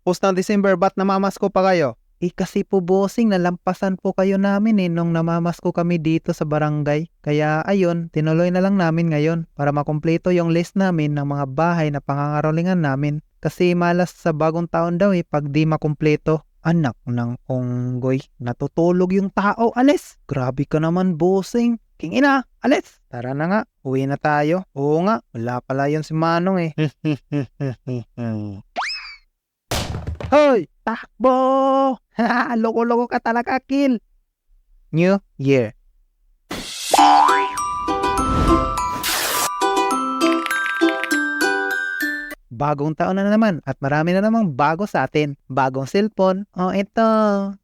Patapos ng December, ba't namamasko pa kayo? Kasi po bossing, nalampasan po kayo namin nung namamasko kami dito sa barangay. Kaya ayun, tinuloy na lang namin ngayon para makumpleto yung list namin ng mga bahay na pangangarolingan namin. Kasi malas sa bagong taon daw pag di makumpleto. Anak ng onggoy, natutulog yung tao, alis! Grabe ka naman bossing. King ina, alis! Tara na nga, uwi na tayo. Oo nga, wala pala yun si Manong Hoy! Takbo! Loko-loko ka talaga, Kill! New Year. Bagong taon na naman at marami na namang bago sa atin. Bagong cellphone. Oh, ito.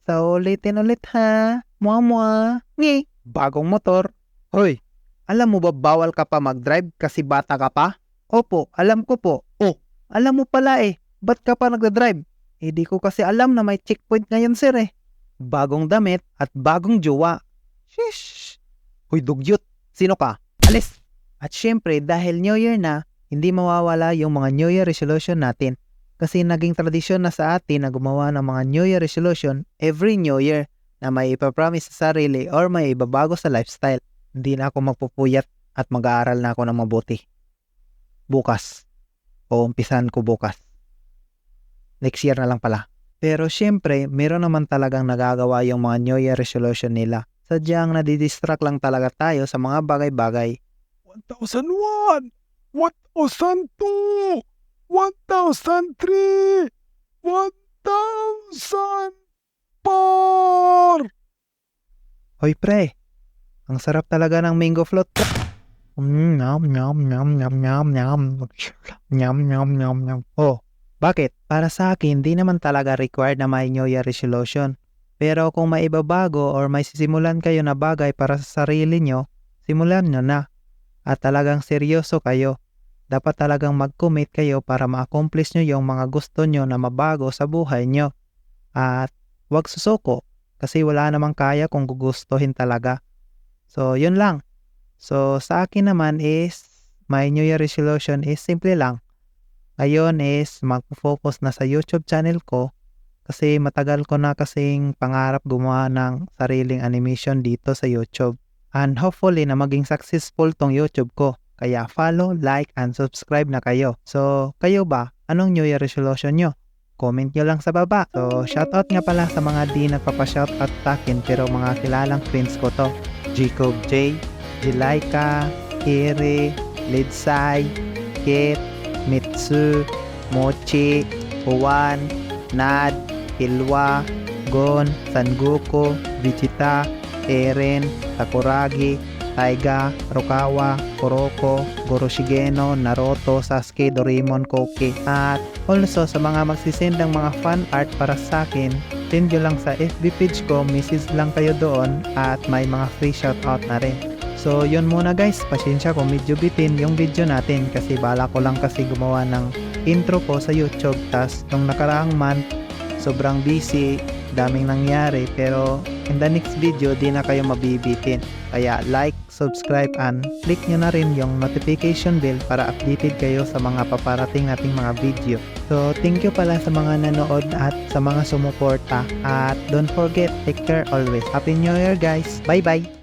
So, ulitin ulit ha. Mua-mua. Ngi. Bagong motor. Hoy, alam mo ba bawal ka pa mag-drive kasi bata ka pa? Opo, alam ko po. Oh, alam mo pala ba't ka pa nagda-drive? Di ko kasi alam na may checkpoint ngayon sir Bagong damit at bagong jowa. Shish! Hoy dugyot, sino ka? Alis! At syempre dahil New Year na, hindi mawawala yung mga New Year resolution natin. Kasi naging tradisyon na sa atin na gumawa ng mga New Year resolution every New Year na may ipapromise sa sarili or may ibabago sa lifestyle. Hindi na ako magpupuyat at mag-aaral na ako ng mabuti. Bukas. O umpisan ko bukas. Next year na lang pala. Pero syempre, meron naman talagang nagagawa yung mga New Year resolution nila. Sadyang nadidistract lang talaga tayo sa mga bagay-bagay. 1001! 1002! 1003! 1004! Hoy pre, ang sarap talaga ng mango float. Nyam nyam nyam nyam nyam nyam. Nyam nyam nyam nyam. Oh, bakit? Para sa akin, di naman talaga required na may New Year resolution. Pero kung may ibabago or may sisimulan kayo na bagay para sa sarili nyo, simulan nyo na. At talagang seryoso kayo. Dapat talagang mag-commit kayo para ma-accomplish nyo yung mga gusto nyo na mabago sa buhay nyo. At wag susuko kasi wala namang kaya kung gugustuhin talaga. So, yun lang. So, sa akin naman is my New Year resolution is simple lang. Ngayon is mag-focus na sa YouTube channel ko kasi matagal ko na kasing pangarap gumawa ng sariling animation dito sa YouTube. And hopefully na maging successful tong YouTube ko. Kaya follow, like, and subscribe na kayo. So, kayo ba? Anong New Year resolution nyo? Comment nyo lang sa baba. So, shoutout nga pala sa mga di nagpapa-shoutout sa akin pero mga kilalang friends ko to. Jacob J, Jilaika, Kiri, Lidsay, Kit, Mitsu, Mochi, Juan, Nad, Hilwa, Gon, Sangoku, Vegeta, Eren, Sakuragi, Taiga, Rukawa, Kuroko, Goroshigeno, Naruto, Sasuke, Doraemon, Koki. At also sa mga magsisend ng mga fan art para sa akin, send nyo lang sa FB page ko, message lang kayo doon at may mga free shoutout na rin. So yun muna guys, pasensya kung medyo bitin yung video natin kasi bala ko lang kasi gumawa ng intro ko sa YouTube. Tas nung nakaraang month, sobrang busy, daming nangyari pero in the next video di na kayo mabibitin. Kaya like, subscribe, and click nyo na rin yung notification bell para updated kayo sa mga paparating nating mga video. So thank you pala sa mga nanood at sa mga sumuporta. At don't forget, take care always. Happy New Year guys! Bye bye!